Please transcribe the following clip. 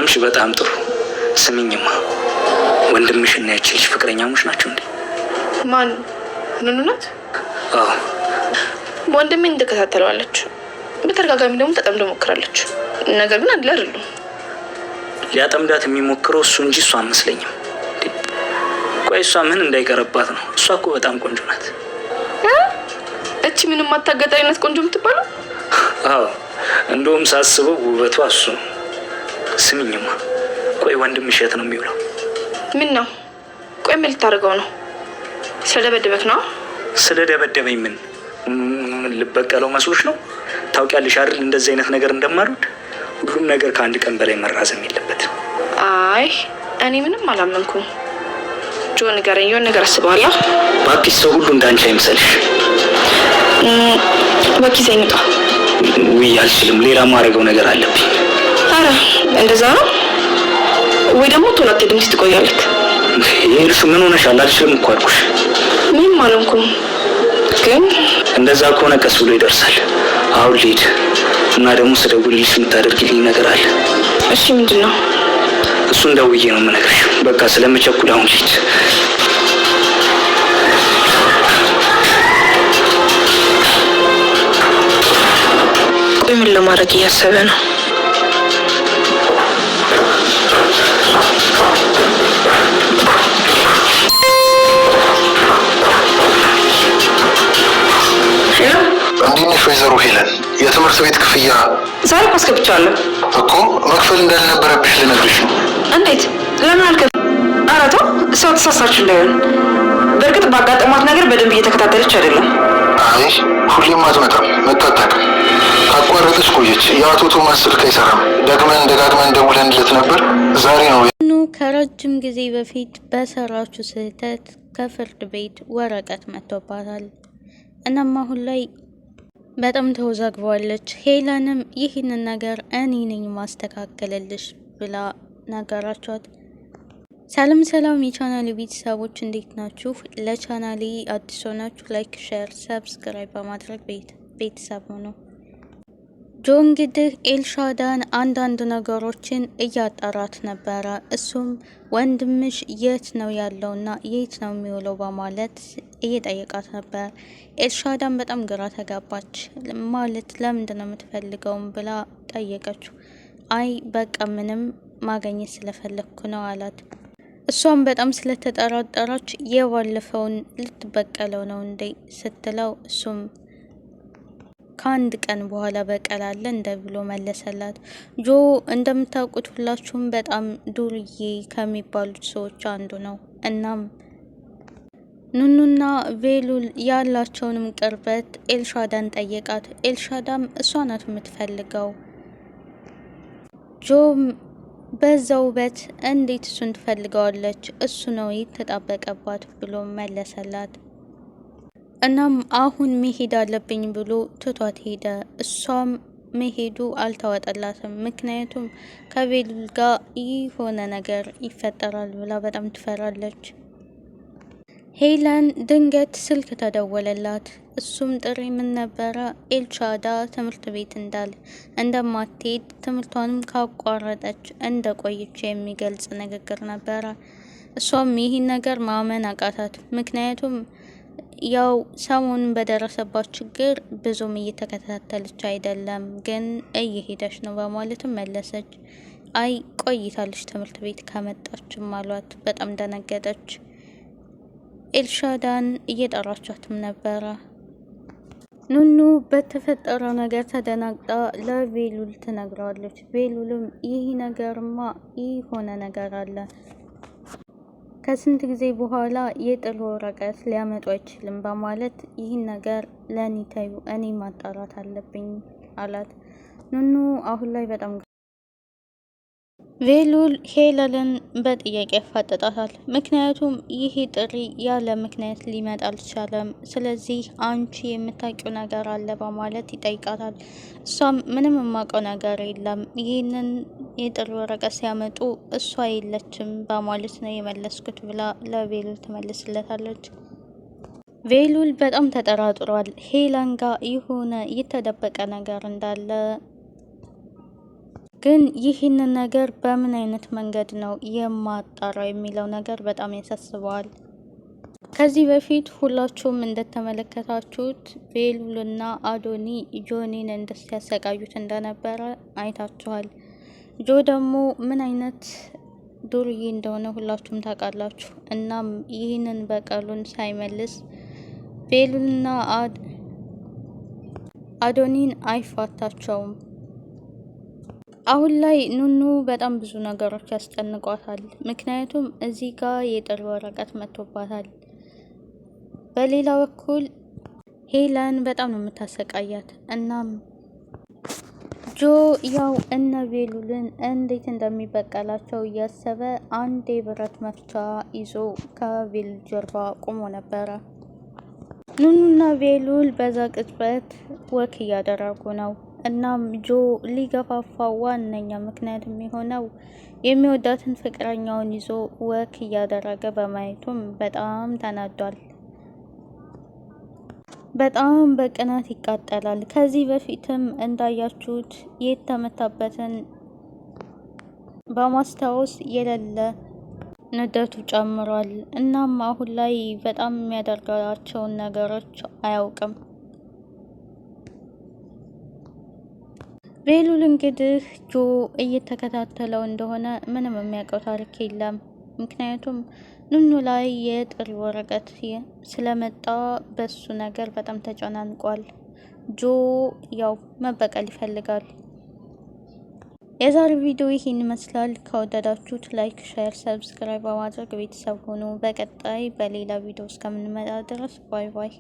እሺ በጣም ጥሩ። ስሚኝማ ወንድምሽና ያቺ ልጅ ፍቅረኛሞች ናቸው እንዴ? ማን? ኑኑ ናት? አዎ። ወንድሜን እንደከታተለዋለች። በተደጋጋሚ ደግሞ ተጠምዶ ሞክራለች። ነገር ግን አንድ ላይ አይደሉም። ሊያጠምዳት የሚሞክረው እሱ እንጂ እሷ አመስለኝም። ቆይ እሷ ምን እንዳይቀርባት ነው? እሷ እኮ በጣም ቆንጆ ናት። እቺ ምንም አታጋጣይነት ቆንጆ የምትባለው? አዎ እንደውም ሳስበው ውበቷ እሱ ነው። ስሚኝማ ቆይ ወንድምሽ የት ነው የሚውለው? ምን ነው? ቆይ ምን ልታደርገው ነው? ስለደበደበክ ነው? ስለደበደበኝ ምን ልበቀለው መስሎሽ ነው? ታውቂያለሽ አይደል እንደዚህ አይነት ነገር እንደማልወድ። ሁሉም ነገር ከአንድ ቀን በላይ መራዘም የለበትም። አይ እኔ ምንም አላመንኩም። ጆ ንገረኝ፣ የሆነ ነገር አስበዋለሁ። እባክሽ ሰው ሁሉ እንዳንቺ አይምሰልሽ። በጊዜ እንውጣ። ውይ አልችልም፣ ሌላ ማድረገው ነገር አለብኝ። አረ እንደዛ ነው ወይ? ደግሞ ቶሎ አትሄድም ትቆያለህ። ይሄልሽ ምን ሆነሻል? አልችልም እኮ አልኩሽ። ምንም አልሆንኩም፣ ግን እንደዛ ከሆነ ቀስ ብሎ ይደርሳል። አሁን ልሂድ እና ደግሞ ስደውልልሽ የምታደርጊልኝ ነገር አለ። እሺ ምንድን ነው? እሱን ደውዬ ነው የምነግርሽ። በቃ ስለምቸኩል አሁን ልሂድ። ቆይ ምን ለማድረግ እያሰበ ነው? እንዴት ነሽ ወይዘሮ ሄለን? የትምህርት ቤት ክፍያ ዛሬ አስገብቻለሁ እኮ መክፈል እንዳልነበረብሽ ልነግርሽ ነው። እንዴት? ለምን አልከፍልም? ኧረ ተው፣ እሷ ተሳሳች እንዳይሆን። በእርግጥ ባጋጠማት ነገር በደንብ እየተከታተለች አይደለም። አይ ሁሌም አትመጣም፣ መታታቅም ካቋረጠች ቆየች። የአቶ ቶማስ ስልክ አይሰራም። ደጋግመን ደውለንለት ነበር። ዛሬ ነው ከረጅም ጊዜ በፊት በሰራችው ስህተት ከፍርድ ቤት ወረቀት መጥቶባታል። እናም አሁን ላይ በጣም ተወዛግባለች። ሄለንም ይህንን ነገር እኔ ነኝ ማስተካከልልሽ ብላ ነገራቿት። ሰላም ሰላም የቻናሌ ቤተሰቦች እንዴት ናችሁ? ለቻናሌ አዲስ ሆናችሁ ላይክ፣ ሼር፣ ሰብስክራይብ በማድረግ ቤተሰብ ሆኑ። ጆ እንግዲህ ኤልሻዳን አንዳንድ ነገሮችን እያጣራት ነበረ። እሱም ወንድምሽ የት ነው ያለውና የት ነው የሚውለው በማለት እየጠየቃት ነበር። ኤልሻዳን በጣም ግራ ተጋባች። ማለት ለምንድን ነው የምትፈልገውም ብላ ጠየቀችው። አይ በቃ ምንም ማግኘት ስለፈለግኩ ነው አላት። እሷም በጣም ስለተጠራጠራች የባለፈውን ልትበቀለው ነው እንዴ ስትለው እሱም ከአንድ ቀን በኋላ በቀል አለ እንደ ብሎ መለሰላት። ጆ እንደምታውቁት ሁላችሁም በጣም ዱርዬ ከሚባሉት ሰዎች አንዱ ነው። እናም ኑኑና ቬሉል ያላቸውንም ቅርበት ኤልሻዳን ጠየቃት። ኤልሻዳም እሷ ናት የምትፈልገው። ጆም በዛ ውበት እንዴት እሱን ትፈልገዋለች? እሱ ነው የተጣበቀባት ብሎ መለሰላት። እናም አሁን መሄድ አለብኝ ብሎ ትቷት ሄደ። እሷም መሄዱ አልተዋጠላትም። ምክንያቱም ከቬሉል ጋር የሆነ ነገር ይፈጠራል ብላ በጣም ትፈራለች። ሄለን ድንገት ስልክ ተደወለላት። እሱም ጥሪ ምን ነበረ? ኤልሻዳ ትምህርት ቤት እንደማትሄድ ትምህርቷንም ካቋረጠች እንደቆየች የሚገልጽ ንግግር ነበረ። እሷም ይህን ነገር ማመን አቃታት። ምክንያቱም ያው ሰሞኑን በደረሰባት ችግር ብዙም እየተከታተለች አይደለም፣ ግን እየሄደች ነው በማለትም መለሰች። አይ ቆይታለች ትምህርት ቤት ከመጣችም አሏት። በጣም ደነገጠች። ኤልሻዳን እየጠራቻትም ነበረ። ኑኑ በተፈጠረው ነገር ተደናግጣ ለቬሉል ትነግረዋለች። ቬሉልም ይህ ነገርማ የሆነ ነገር አለ፣ ከስንት ጊዜ በኋላ የጥል ወረቀት ሊያመጡ አይችልም በማለት ይህን ነገር ለእኔ ተዩ፣ እኔ ማጣራት አለብኝ አላት። ኑኑ አሁን ላይ በጣም ቬሉል ሄለንን በጥያቄ ያፋጠጣታል። ምክንያቱም ይሄ ጥሪ ያለ ምክንያት ሊመጣ አልቻለም። ስለዚህ አንቺ የምታውቂው ነገር አለ በማለት ይጠይቃታል። እሷም ምንም የማውቀው ነገር የለም፣ ይህንን የጥሪ ወረቀት ሲያመጡ እሷ የለችም በማለት ነው የመለስኩት ብላ ለቬሉል ትመልስለታለች። ቬሉል በጣም ተጠራጥሯል። ሄለን ጋር የሆነ የተደበቀ ነገር እንዳለ ግን ይህንን ነገር በምን አይነት መንገድ ነው የማጣራው የሚለው ነገር በጣም ያሳስበዋል። ከዚህ በፊት ሁላችሁም እንደተመለከታችሁት ቤሉልና አዶኒ ጆኒን ሲያሰቃዩት እንደነበረ አይታችኋል። ጆ ደግሞ ምን አይነት ዱርዬ እንደሆነ ሁላችሁም ታውቃላችሁ። እናም ይህንን በቀሉን ሳይመልስ ቤሉልና አዶኒን አይፋታቸውም። አሁን ላይ ኑኑ በጣም ብዙ ነገሮች ያስጨንቋታል። ምክንያቱም እዚህ ጋር የጥሪ ወረቀት መጥቶባታል። በሌላ በኩል ሄለን በጣም ነው የምታሰቃያት። እናም ጆ ያው እነ ቤሉልን እንዴት እንደሚበቀላቸው እያሰበ አንድ የብረት መፍቻ ይዞ ከቤሉል ጀርባ ቆሞ ነበረ። ኑኑና ቤሉል በዛ ቅጽበት ወክ እያደረጉ ነው። እናም ጆ ሊገፋፋ ዋነኛ ምክንያት የሚሆነው የሚወዳትን ፍቅረኛውን ይዞ ወክ እያደረገ በማየቱም በጣም ተናዷል። በጣም በቅናት ይቃጠላል። ከዚህ በፊትም እንዳያችሁት የተመታበትን በማስታወስ የሌለ ንደቱ ጨምሯል። እናም አሁን ላይ በጣም የሚያደርጋቸውን ነገሮች አያውቅም። ቤሉል እንግዲህ ጆ እየተከታተለው እንደሆነ ምንም የሚያውቀው ታሪክ የለም። ምክንያቱም ኑኑ ላይ የጥሪ ወረቀት ስለመጣ በሱ ነገር በጣም ተጨናንቋል። ጆ ያው መበቀል ይፈልጋል። የዛሬ ቪዲዮ ይህን ይመስላል። ከወደዳችሁት ላይክ፣ ሼር፣ ሰብስክራይብ በማድረግ ቤተሰብ ሆኑ። በቀጣይ በሌላ ቪዲዮ እስከምንመጣ ድረስ ባይ ባይ።